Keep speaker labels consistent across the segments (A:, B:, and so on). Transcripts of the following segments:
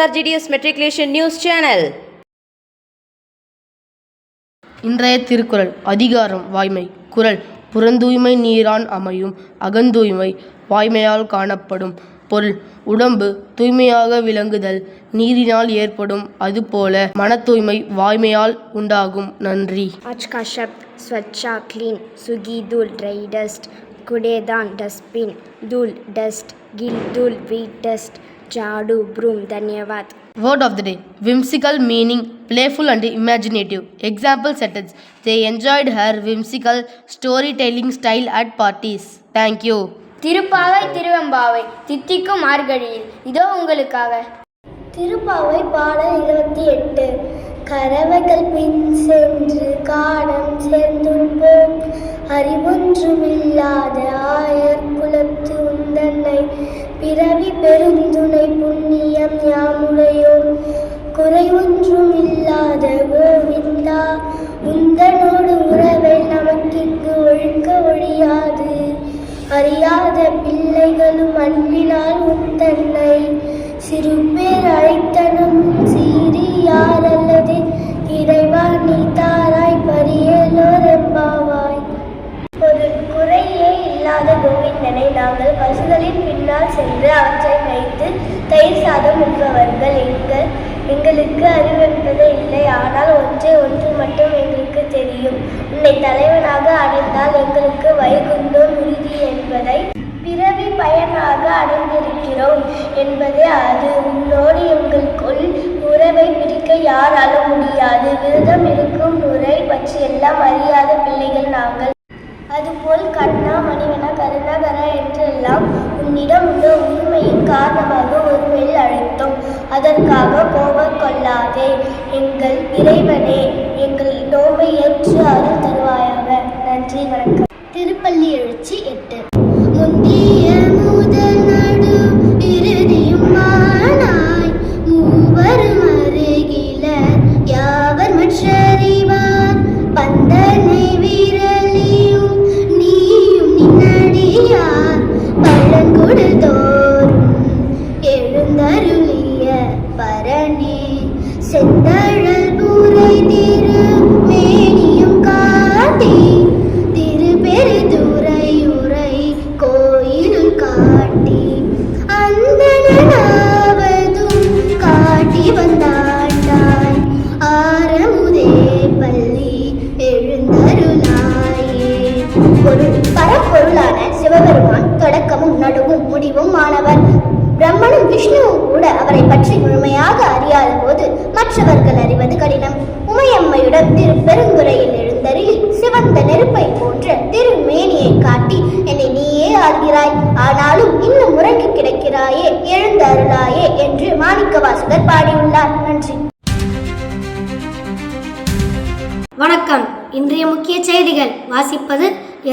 A: SRGDS Matriculation News Channel.
B: இன்றைய திருக்குறள். அதிகாரம் வாய்மை. குறள். புறந்தூய்மை நீரான் அமையும், அகந்தூய்மை வாய்மையால் காணப்படும். பொருள். உடம்பு தூய்மையாக விளங்குதல் நீரினால் ஏற்படும், அதுபோல மன தூய்மை வாய்மையால் உண்டாகும். நன்றி.
C: आज का शब्द स्वच्छा क्लीन, सुगी धूल ड्राई डस्ट, कूड़ेदान डस्टबिन, धूल डस्ट, गिल धूल वीट डस्ट, झाड़ू ब्रूम. धन्यवाद.
B: Word of the day. Whimsical meaning playful and imaginative. Example sentence. They enjoyed her whimsical storytelling style at parties. Thank you.
C: Tiruppavai Tiruvempavai தித்திக்கும் மார்கழியில் இதோ உங்களுக்காக.
D: திருப்பாவை பாடல் 28. கறவைகள் பின் சென்று காடம் சேர்ந்துண்போம், அறிவொன்றுமில்லாத ஆயர் குலத்து உந்தன்னை பிறவி பெருந்துணை புண்ணியம் யாமுடையோம், குறை ஒன்றும் இல்லாத கோவிந்தா உந்தனோடு உறவை நமக்கிங்கு ஒழுக்க ஒழியாது, அறியாத பிள்ளைகளும் அன்பினால் உந்தன்னை சிறு பேர் அழைத்தனமும் சீறி யாரல்லது இறைவா நீ தாராய் பரியலோர் எம்பாவாய். ஒரு குறையே இல்லாத கோவிந்தனை நாங்கள் பசுகளின் பின்னால் சென்று அவற்றை வைத்து தயிர் சாதம் உண்பவர்கள். எங்களுக்கு அறிவென்பது இல்லை, ஆனால் ஒன்று மட்டும் எங்களுக்கு தெரியும். உன்னை தலைவனாக அடைந்தால் எங்களுக்கு வைகுந்தம் உறுதி என்பதை பிறவி பயனாக அடைந்திருக்கிறோம் என்பதே அது. உன்னோடு எங்களுக்குள் உறவை பிரிக்க யாராலும் முடியாது. விரதம் இருக்கும் முறை பற்றி எல்லாம் அறியாத பிள்ளைகள் நாங்கள். அதுபோல் கண்ணா மணிவனா கருணாகரா என்றெல்லாம் உன்னிடம் உள்ள உரிமையின் காரணமாக ஒருமையில் அழைத்தோம். அதற்காக கோபம் கொள்ளாதே. எங்கள் இறைவனே, எங்கள் நோம்பை ஏற்று அருள் தருவாயாக. நன்றி, வணக்கம். திருப்பள்ளி எழுச்சி 8. முந்திய முதல் நடு இறுதியும் மானாய் மூவரும் அருகில யாவர் மற்றறிவார், பந்தனை விரலியும் நீயும் நின்னடியார் பழங்குடு தோறும் எழுந்தருளிய பரணி, செந்தழல் பூரை திரு மேனியும் காட்டி திருப்பெருதுறையுரை கோயிலுள் காட்டி அந்தனாவதும் காட்டி வந்தாண்டாய், ஆரமுதே பள்ளி எழுந்தருளாயே. பொருள். பரப்பொருளான சிவபெருமான் தொடக்கமும் நடுவும் முடிவும் ஆனவர். பிரம்மனும் விஷ்ணுவும் கூட அவரை பற்றி முழுமையாக அறியாத போது மற்றவர்கள் அறிவது கடினம். உமையம்மையுடன் திருப்பெருந்துறையில் எழுந்தருளி சிவந்த நெருப்பை போன்ற திருமேனியை காட்டி என்னை நீயே ஆள்கிறாய், ஆனாலும் இன்னும் உறங்கி கிடக்கிறாயே, எழுந்த அருளாயே என்று மாணிக்கவாசகர் பாடியுள்ளார். நன்றி.
E: வணக்கம். இன்றைய முக்கிய செய்திகள் வாசிப்பது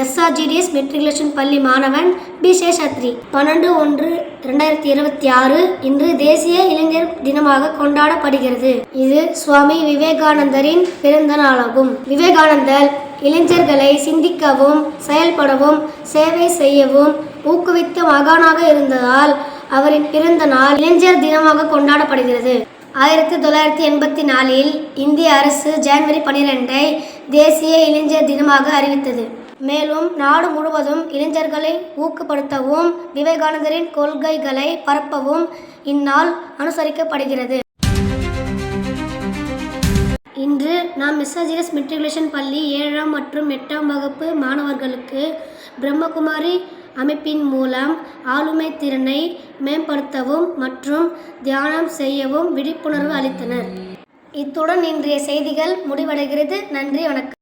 E: SRGDS மெட்ரிகுலேஷன் பள்ளி மாணவன் பி சேஷாத்ரி. 12/1/2026 இன்று தேசிய இளைஞர் தினமாக கொண்டாடப்படுகிறது. இது சுவாமி விவேகானந்தரின் பிறந்த நாளாகும். விவேகானந்தர் இளைஞர்களை சிந்திக்கவும் செயல்படவும் சேவை செய்யவும் ஊக்குவித்த மகானாக இருந்ததால் அவரின் பிறந்த நாள் இளைஞர் தினமாக கொண்டாடப்படுகிறது. 1984 இந்திய அரசு ஜனவரி 12 தேசிய இளைஞர் தினமாக அறிவித்தது. மேலும் நாடு முழுவதும் இளைஞர்களை ஊக்கப்படுத்தவும் விவேகானந்தரின் கொள்கைகளை பரப்பவும் இந்நாள் அனுசரிக்கப்படுகிறது. இன்று நாம் SRGDS மெட்ரிகுலேஷன் பள்ளி 7ஆம் மற்றும் 8ஆம் வகுப்பு மாணவர்களுக்கு பிரம்மகுமாரி அமைப்பின் மூலம் ஆளுமை திறனை மேம்படுத்தவும் மற்றும் தியானம் செய்யவும் விழிப்புணர்வு அளித்தனர். இத்துடன் இன்றைய செய்திகள் முடிவடைகிறது. நன்றி, வணக்கம்.